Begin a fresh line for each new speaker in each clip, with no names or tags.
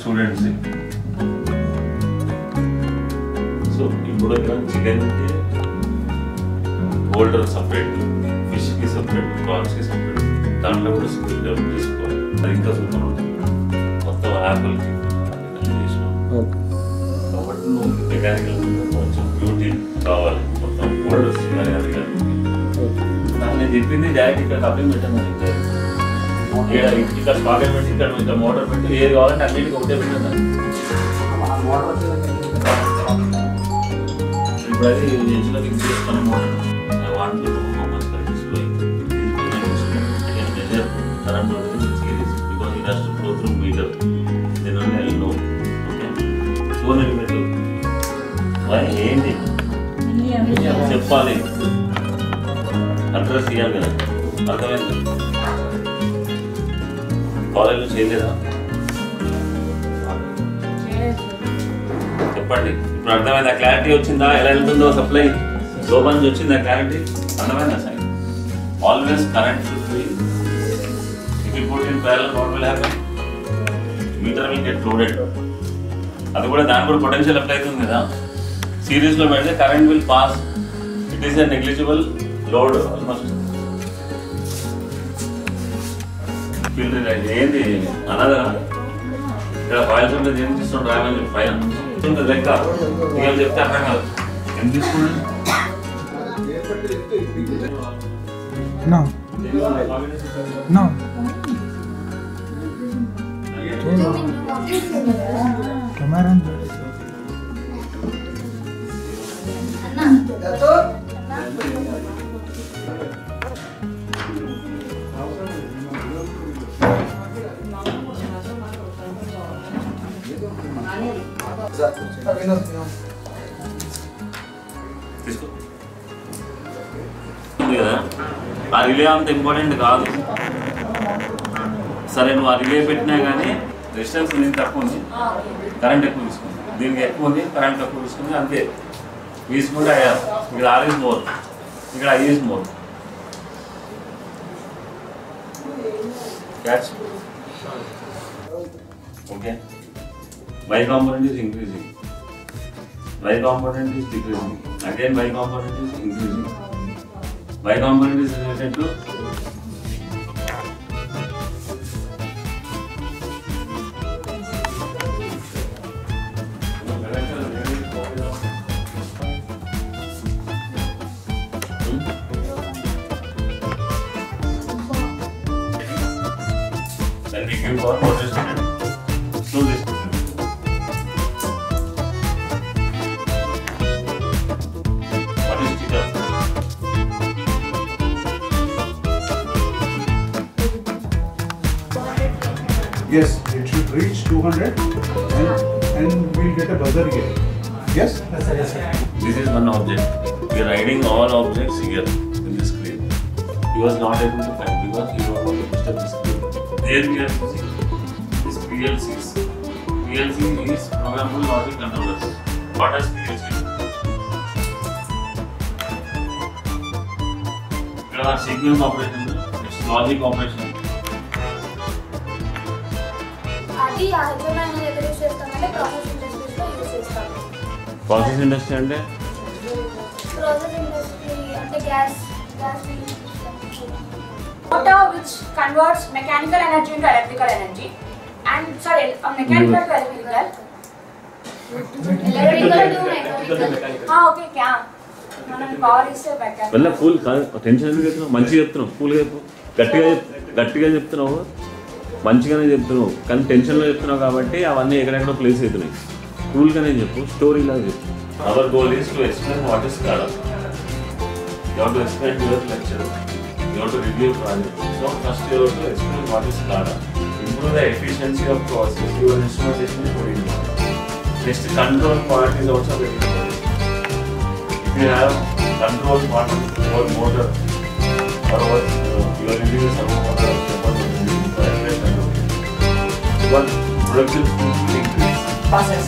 Students. So ఇప్పుడు చికెన్కి holder separate, ఫిష్కి separate, ప్రాన్స్కి separate, దాంట్లో కూడా స్కిల్ డెవలప్ చేసుకోవాలి. అది ఇంకా సూపర్ ఉంటుంది. మొత్తం యాపిల్కి కాబట్టి నువ్వు మెకానికల్ కొంచెం బ్యూటీ కావాలి. మొత్తం హోల్డర్స్ కానీ అది కానీ నేను చెప్పింది డైరెక్ట్ ఇక్కడ కప్లింగ్ పెట్టాను. ఇక్కడ స్పాకెట్ పెట్టి ఇక్కడ మోటార్ పెట్టి ఏది కావాలంటే అన్నిటికీ ఒకటే పెట్టాను. ఇప్పుడు అది ఇంచులో ఫిక్స్ చేసుకునే మోటార్ వాటిని measure current series because it has to flow through meter then only I know. Okay 200 మీటర్లు ఏంటి చెప్పాలి, అడ్రస్ ఇవ్వాలి కదా. అర్థమైంది? కాలేజీలో చేయలేదా? చెప్పండి. ఇప్పుడు అర్థమైందా? క్లారిటీ వచ్చిందా? ఎలా వెళ్తుందో సప్లై లోపల నుంచి వచ్చిందా క్లారిటీ? అర్థమైందా sir? Always current should be if you put in parallel what will happen? Meter will get loaded. అది కూడా దాని కూడా పొటెన్షియల్ అప్లై అవుతుంది కదా. సిరీస్లో పెడితే current will pass. It is a negligible load almost. Filter ఏంది అన్నదా? ఇక్కడ ఫైల్స్ ఉంటుంది, ఏం తీసుకుని రాయమని చెప్పి ఫైల్ ఉంటుంది లెక్క. ఏం చెప్తే అర్థం కాదు. ఏం తీసుకున్నాను కదా. ఆ రిలే అంత ఇంపార్టెంట్ కాదు. సరే నువ్వు ఆ రిలే పెట్టినా కానీ రెసిస్టెన్స్ దీనికి తక్కువ ఉంది, కరెంట్ ఎక్కువ తీసుకుంది. దీనికి ఎక్కువ ఉంది, కరెంట్ తక్కువ తీసుకుంది. అంతే తీసుకుంటే అయ్యారు. ఇక్కడ ఆర్ ఈజ్ మోర్, ఇక్కడ I is more. Catch. Okay. Y component is increasing, Y component is decreasing, again Y component is increasing. Y component is related to then we give for what is student. So this
yes, it should reach 200 and we'll get a buzzer here. Yes? Yes, sir. Yes, sir.
This is one object. We are writing all objects here in the screen. He was not able to find because he was not able to disturb the screen. There we are using this PLCs. PLC is programmable logic controllers. What is PLC? Here are sequence operation. It's logic operation. Process industry అంటే
motor which converts mechanical energy into electrical energy and sorry mechanical to electrical okay kya మనం power ఇస్తే better.
వల్ల full tension ఎందుకు చెప్తున్నావు? మంచిగా చెప్తున్నావు, కూల్గా చెప్పు. గట్టిగా చెప్తున్నావు, మంచిగానే చెప్తున్నావు, కానీ టెన్షన్లో చెప్తున్నావు కాబట్టి అవన్నీ ఎక్కడెక్కడో ప్లేస్ అవుతున్నాయి. కూల్గానే చెప్పు, స్టోరీలా చెప్పు. Hour goal is to explain what is SCADA. You have to explain your lecture, you have to review project. So first you have to explain what is SCADA. Improve the efficiency of process. Your instrumentation is very important. Next control part is also very important. If you have control part over motor or you are using a servo motor what production speed will increase.
Process.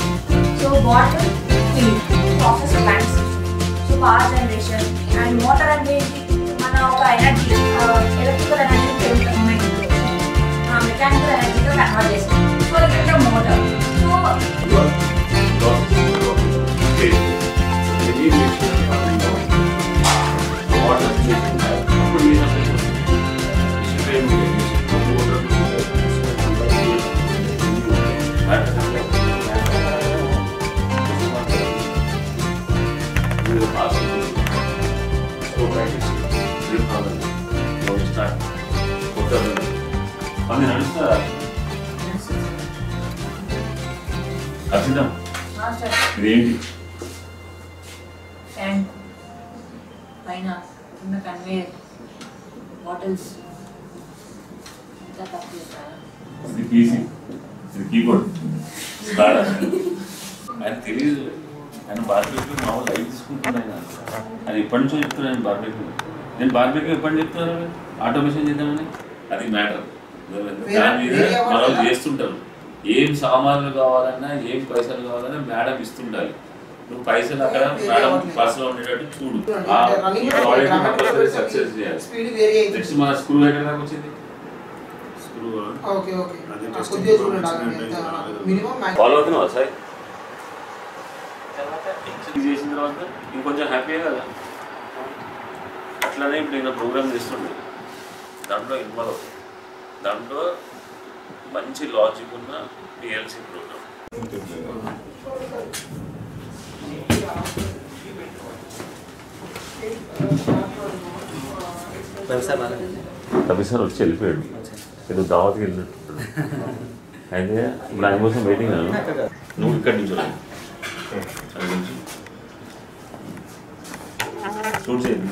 So what will feed process plants. So power generation and motor and mana oka energy electrical energy mechanical energy to convert chestam. So it is a motor.
అది నడుస్తుందా ఖచ్చితం ఇదేంటి
tank పైన ఉన్న conveyor bottles ఇంకా తక్కువ చేస్తారా
ఇది పీసీ ఇది కీబోర్డ్ ఆయన తెలియదు ఆయన బార్బెక్యూ మామూలు లైట్ తీసుకుంటున్నాను అది ఎప్పటి నుంచో చెప్తున్నాను బార్బెక్యూ నేను బార్బెక్యూ ఎప్పటి చెప్తున్నాను ఆటోమేషన్ చేద్దామని అది మ్యాటర్ దాని మీద మనం చేస్తుంటారు ఏం సామాన్లు కావాలన్నా ఏం పైసలు కావాలన్నా మేడం ఇస్తుండాలి నువ్వు పైసలు అక్కడ మేడం పర్సనల్ ఉండేటట్టు చూడు సక్సెస్ చేయాలి నెక్స్ట్ మన స్క్రూ ఎక్కడ దాకా వచ్చింది ఫాలో అవుతున్నావా సార్ చేసిన తర్వాత ఇంకొంచెం హ్యాపీగా కదా అట్లానే ఇప్పుడు నేను ప్రోగ్రామ్ చేస్తుండే దాంట్లో ఇన్వాల్వ్ అవుతుంది దాంట్లో మంచి లాజిక్ ఉన్న పిఎల్సి ప్రోగ్రామ్ రవి సార్ వచ్చి వెళ్ళిపోయాడు ఏదో దావత్కి వెళ్ళినట్టు అయితే ఇప్పుడు ఆయన కోసం వెయిటింగ్ నువ్వు ఇక్కడి నుంచి షూట్ చేయండి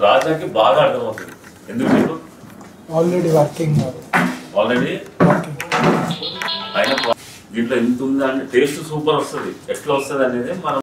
రాజాకి బాగా అర్థమవుతుంది ఎందుకు చెప్పు
ఆల్రెడీ వర్కింగ్
ఆల్రెడీ ఆయన దీంట్లో ఎంత ఉందా అంటే టేస్ట్ సూపర్ వస్తుంది ఎట్లా వస్తుంది అనేది మనం